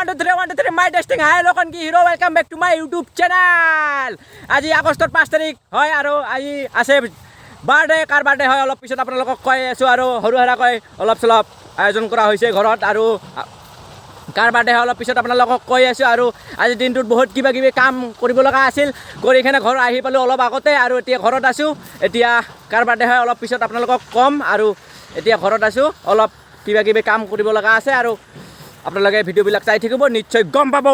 1 2 3 1 2 3 মাই testing hi লোকন কি hero welcome back to my YouTube channel. আজি আগষ্টৰ 5 তাৰিখ হয় আৰু আজি আছে বাৰ্থডে। কাৰ বাৰ্থডে হয় অলপ পিছত আপোনালোকক কৈ আছোঁ আৰু সৰু সুৰাকৈ অলপ চলপ আয়োজন কৰা হৈছে ঘৰত আৰু কাৰ বাৰ্থডে হয় অলপ পিছত আপোনালোকক কৈ আছোঁ। আৰু আজিৰ দিনটোত বহুত কিবা কিবি কাম কৰিব লগা আছিল, কৰি কিনে ঘৰ আহি পালোঁ অলপ আগতে আৰু এতিয়া ঘৰত আছোঁ। এতিয়া কাৰ বাৰ্থডে হয় অলপ পিছত আপোনালোকক ক'ম আৰু এতিয়া ঘৰত আছোঁ, অলপ কিবা কিবি কাম কৰিব লগা আছে আৰু আপোনালোকে ভিডিঅ'বিলাক চাই থাকিব, নিশ্চয় গম পাব।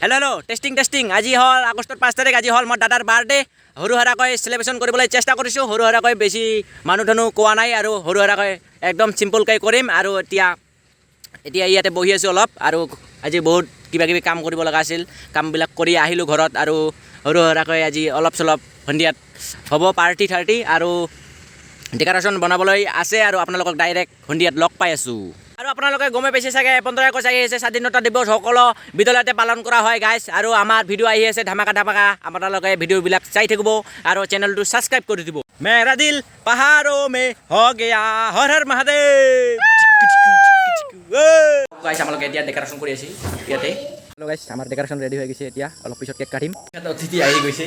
হেল্ল' টেষ্টিং আজি হ'ল আগষ্টৰ 5 তাৰিখ। আজি হ'ল মোৰ দাদাৰ বাৰ্থডে। সৰু সুৰাকৈ চেলিব্ৰেশ্যন কৰিবলৈ চেষ্টা কৰিছোঁ, সৰু সুৰাকৈ বেছি মানুহ ধনু কোৱা নাই আৰু সৰু সুৰাকৈ একদম চিম্পলকৈ কৰিম। আৰু এতিয়া ইয়াতে বহি আছোঁ অলপ, আৰু আজি বহুত কিবা কিবি কাম কৰিব লগা আছিল, কামবিলাক কৰি আহিলোঁ ঘৰত আৰু সৰু সুৰাকৈ আজি অলপ চলপ সন্ধিয়াত হ'ব পাৰ্টি থাৰ্টি আৰু ডেক'ৰেশ্যন বনাবলৈ আছে আৰু আপোনালোকক ডাইৰেক্ট সন্ধিয়াত লগ পাই আছোঁ। আৰু আপোনালোকে গমে পাইছে চাগে 15 আগষ্ট আহি আছে, স্বাধীনতা দিৱস সকলো বিদ্যালয়তে পালন কৰা হয় গাইজ। আৰু আমাৰ ভিডিঅ' আহি আছে ধামাকা আপোনালোকে ভিডিঅ'বিলাক চাই থাকিব আৰু চেনেলটো ছাবস্ক্ৰাইব কৰি দিব। মেৰা দিল পাহাৰো মে হ গয়া, হৰ হৰ মহাদেৱ। গাইজ আমালোকে এতিয়া ডেক'ৰেশ্যন কৰি আছি ইয়াতে। হেল্ল' গাইজ, আমাৰ ডেক'ৰেশ্যন ৰেডি হৈ গৈছে, এতিয়া অলপ পিছত কেক কাটিম। অতিথি আহি গৈছে।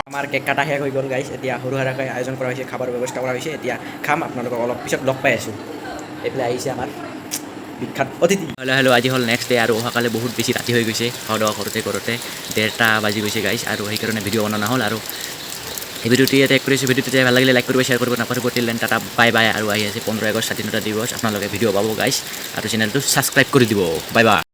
আমাৰ কেক কাটা শেষ হৈ গ'ল গাইজ। এতিয়া সৰু সুৰাকৈ আয়োজন কৰা হৈছে, খাবৰ ব্যৱস্থা কৰা হৈছে, এতিয়া খাম। আপোনালোকক অলপ পিছত লগ পাই আছোঁ। এইফালে আহিছে আমাৰ বিখ্যাত অতিথি। হেল্ল' আজি হ'ল নেক্সট ডে আৰু অহাকালি বহুত বেছি ৰাতি হৈ গৈছে, খোৱা দাৱা কৰোঁতে 1:30 বাজি গৈছে গাইজ, আৰু সেইকাৰণে ভিডিঅ' বনোৱা নহ'ল। আৰু এই ভিডিঅ'টো ইয়াতে কৰিছোঁ। ভিডিঅ'টো ভাল লাগিলে লাইক কৰিব, শ্বেয়াৰ কৰিব নাপাহৰিব। টিল টাটা বাই বাই। আৰু আহি আছে 15 আগষ্ট স্বাধীনতা দিৱস, আপোনালোকে ভিডিঅ' পাব গাইজ, আৰু চেনেলটো ছাবস্ক্ৰাইব কৰি দিব। Bye bye.